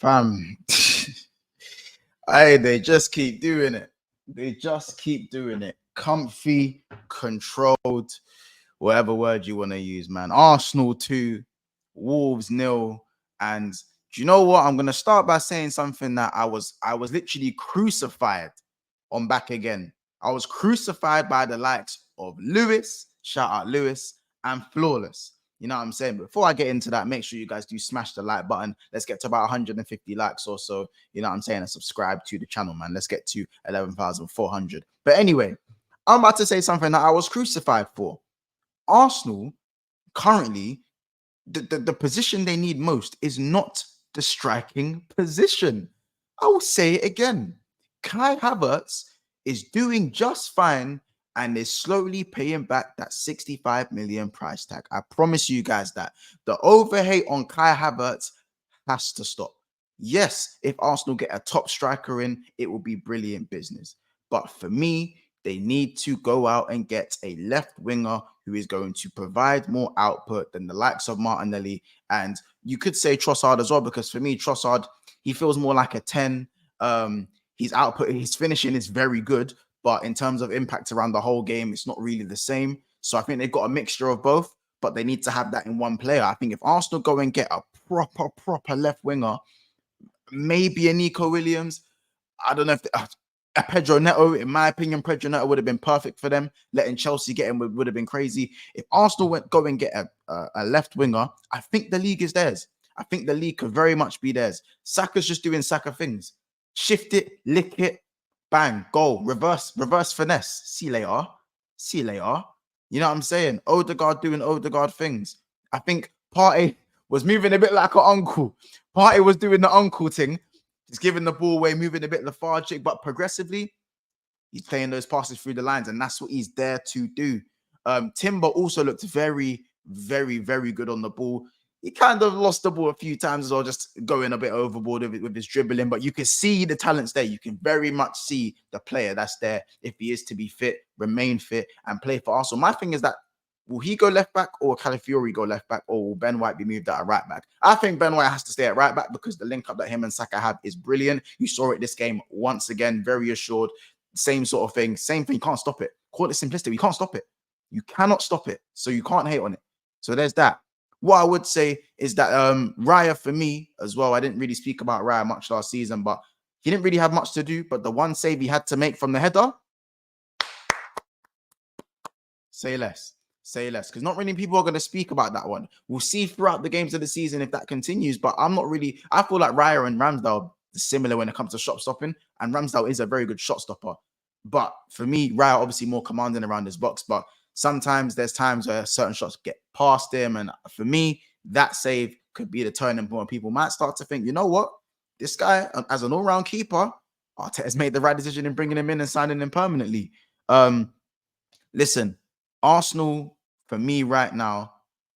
Fam. Hey, they just keep doing it. They just keep doing it. Comfy, controlled, whatever word you want to use, man. Arsenal 2, Wolves 0. And do you know what? I'm gonna start by saying something that I was literally crucified on back again. I was crucified by the likes of Lewis, shout out Lewis, and Flawless. You know what I'm saying? Before I get into that, make sure you guys do smash the like button. Let's get to about 150 likes or so. You know what I'm saying? And subscribe to the channel, man. Let's get to 11,400. But anyway, I'm about to say something that I was crucified for. Arsenal currently, the position they need most is not the striking position. I will say it again. Kai Havertz is doing just fine and is slowly paying back that 65 million price tag. I promise you guys that. The overhate on Kai Havertz has to stop. Yes, if Arsenal get a top striker in, it will be brilliant business. But for me, they need to go out and get a left winger who is going to provide more output than the likes of Martinelli. And you could say Trossard as well, because for me, Trossard, he feels more like a 10. His output, his finishing is very good, but in terms of impact around the whole game, it's not really the same. So I think they've got a mixture of both, but they need to have that in one player. I think if Arsenal go and get a proper left winger, maybe a Nico Williams, I don't know if a Pedro Neto, in my opinion, Pedro Neto would have been perfect for them. Letting Chelsea get him would have been crazy. If Arsenal go and get a left winger, I think the league is theirs. I think the league could very much be theirs. Saka's just doing Saka things. Shift it, lick it, bang, goal, reverse finesse. See you later. See you later. You know what I'm saying? Odegaard doing Odegaard things. I think Partey was moving a bit like an uncle. Partey was doing the uncle thing. He's giving the ball away, moving a bit lethargic, but progressively, he's playing those passes through the lines, and that's what he's there to do. Timber also looked very, very, very good on the ball. He kind of lost the ball a few times as well, just going a bit overboard with his dribbling, but you can see the talent's there. You can very much see the player that's there if he is to be fit, remain fit, and play for Arsenal. My thing is that, will he go left back or Calafiori go left back, or will Ben White be moved out at right back? I think Ben White has to stay at right back because the link up that him and Saka have is brilliant. You saw it this game once again, very assured. Same sort of thing. Same thing. You can't stop it. Call it simplistic. You can't stop it. You cannot stop it. So you can't hate on it. So there's that. What I would say is that Raya, for me as well, I didn't really speak about Raya much last season, but he didn't really have much to do. But the one save he had to make from the header, say less. Say less, because not many people are going to speak about that one. We'll see throughout the games of the season if that continues, but I'm not really. I feel like Raya and Ramsdale are similar when it comes to shot stopping, and Ramsdale is a very good shot stopper. But for me, Raya obviously more commanding around his box, but sometimes there's times where certain shots get past him, and for me, that save could be the turning point. People might start to think, you know what, this guy, as an all-round keeper, Arteta's made the right decision in bringing him in and signing him permanently. Listen, Arsenal, for me right now,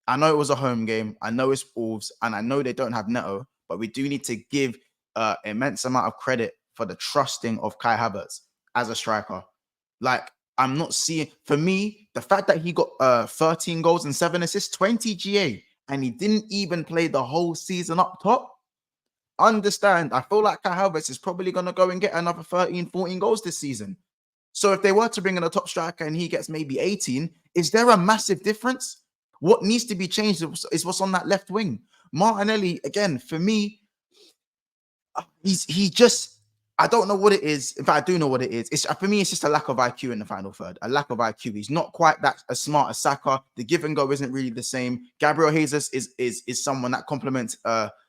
I know it was a home game. I know it's Wolves, and I know they don't have Neto, but we do need to give immense amount of credit for the trusting of Kai Havertz as a striker. Like, I'm not seeing, for me, the fact that he got 13 goals and 7 assists, 20 GA, and he didn't even play the whole season up top. Understand, I feel like Kai Havertz is probably going to go and get another 13, 14 goals this season. So if they were to bring in a top striker and he gets maybe 18, is there a massive difference? What needs to be changed is what's on that left wing. Martinelli, again, for me, he just, I don't know what it is. In fact, I do know what it is. It's, for me, it's just a lack of IQ in the final third. A lack of IQ. He's not quite that as smart as Saka. The give and go isn't really the same. Gabriel Jesus is someone that complements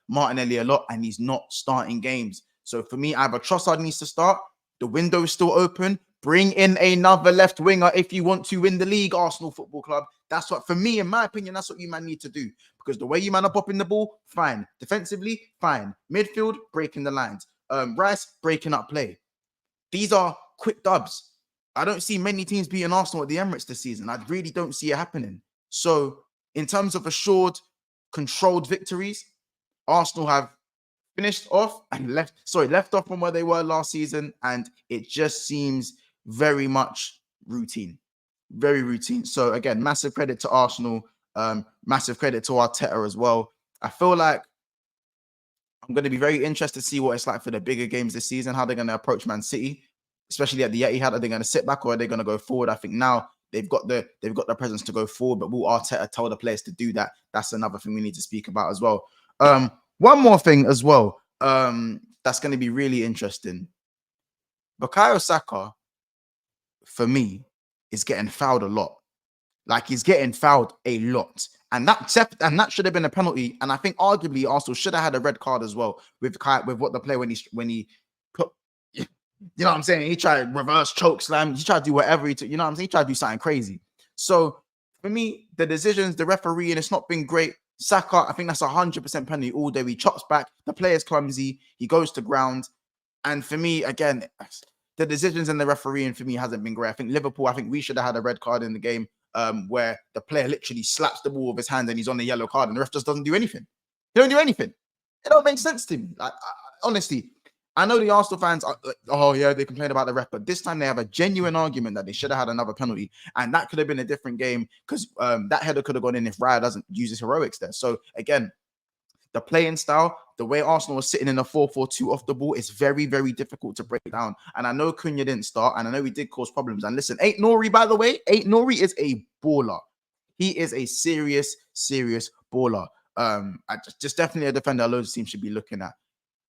Martinelli a lot, and he's not starting games. So for me, either Trossard needs to start. The window is still open. Bring in another left winger if you want to win the league, Arsenal Football Club. That's what, for me, in my opinion, that's what you man need to do. Because the way you man are popping the ball, fine. Defensively, fine. Midfield, breaking the lines. Rice, breaking up play. These are quick dubs. I don't see many teams beating Arsenal at the Emirates this season. I really don't see it happening. So, in terms of assured, controlled victories, Arsenal have finished off and left off from where they were last season, and it just seems very much routine. Very routine. So again, massive credit to Arsenal, massive credit to Arteta as well. I feel like I'm going to be very interested to see what it's like for the bigger games this season, how they're going to approach Man City, especially at the Etihad. Are they going to sit back or are they going to go forward? I think now they've got the presence to go forward, but will Arteta tell the players to do that? That's another thing we need to speak about as well. One more thing as well. That's going to be really interesting. Bukayo Saka, for me, is getting fouled a lot. Like, he's getting fouled a lot. And that should have been a penalty. And I think arguably Arsenal should have had a red card as well with what the player when he put, you know what I'm saying? He tried reverse choke slam. He tried to do whatever you know what I'm saying? He tried to do something crazy. So for me, the decisions, the referee, and it's not been great. Saka, I think that's 100% penalty all day. He chops back. The player's clumsy. He goes to ground. And for me, again, the decisions and the refereeing for me hasn't been great. I think Liverpool, I think we should have had a red card in the game where the player literally slaps the ball with his hands and he's on the yellow card and the ref just doesn't do anything. He don't do anything. It don't make sense to me. Honestly, I know the Arsenal fans are like, oh yeah, they complain about the ref, but this time they have a genuine argument that they should have had another penalty, and that could have been a different game because that header could have gone in if Raya doesn't use his heroics there. So again, the playing style, the way Arsenal was sitting in a 4-4-2 off the ball is very, very difficult to break down. And I know Cunha didn't start, and I know he did cause problems. And listen, Nori, by the way, Nori is a baller. He is a serious, serious baller. Just definitely a defender loads of teams should be looking at.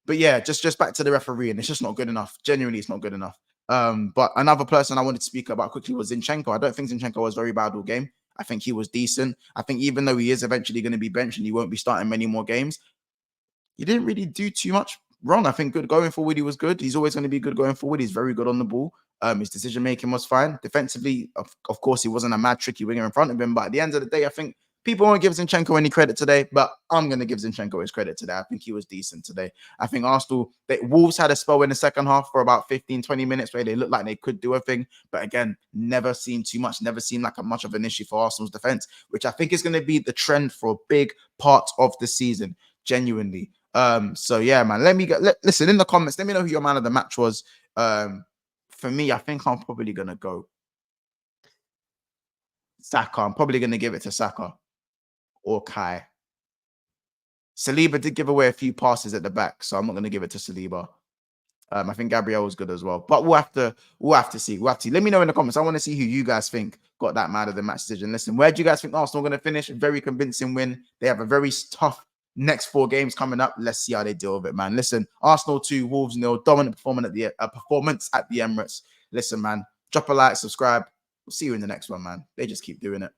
But yeah, just back to the referee, and it's just not good enough. Genuinely, it's not good enough. But another person I wanted to speak about quickly was Zinchenko. I don't think Zinchenko was very bad all game. I think he was decent. I think even though he is eventually going to be benched and he won't be starting many more games, he didn't really do too much wrong. I think good going forward, he was good. He's always going to be good going forward. He's very good on the ball. His decision making was fine. Defensively, of course, he wasn't a mad tricky winger in front of him. But at the end of the day, I think people won't give Zinchenko any credit today, but I'm going to give Zinchenko his credit today. I think he was decent today. I think Wolves had a spell in the second half for about 15, 20 minutes where they looked like they could do a thing. But again, never seemed too much, never seemed like much of an issue for Arsenal's defense, which I think is going to be the trend for a big part of the season, genuinely. So yeah, man, listen in the comments. Let me know who your man of the match was. For me, I think I'm probably going to go Saka. I'm probably going to give it to Saka or Kai. Saliba did give away a few passes at the back, so I'm not going to give it to Saliba. I think Gabriel was good as well, but we'll have to see. Let me know in the comments. I want to see who you guys think got that man of the match decision. Listen, where do you guys think Arsenal are going to finish? Very convincing win. They have a very tough next 4 games coming up. Let's see how they deal with it, man. Listen, Arsenal 2, Wolves 0. Dominant performance at the Emirates. Listen, man, drop a like, subscribe. We'll see you in the next one, man. They just keep doing it.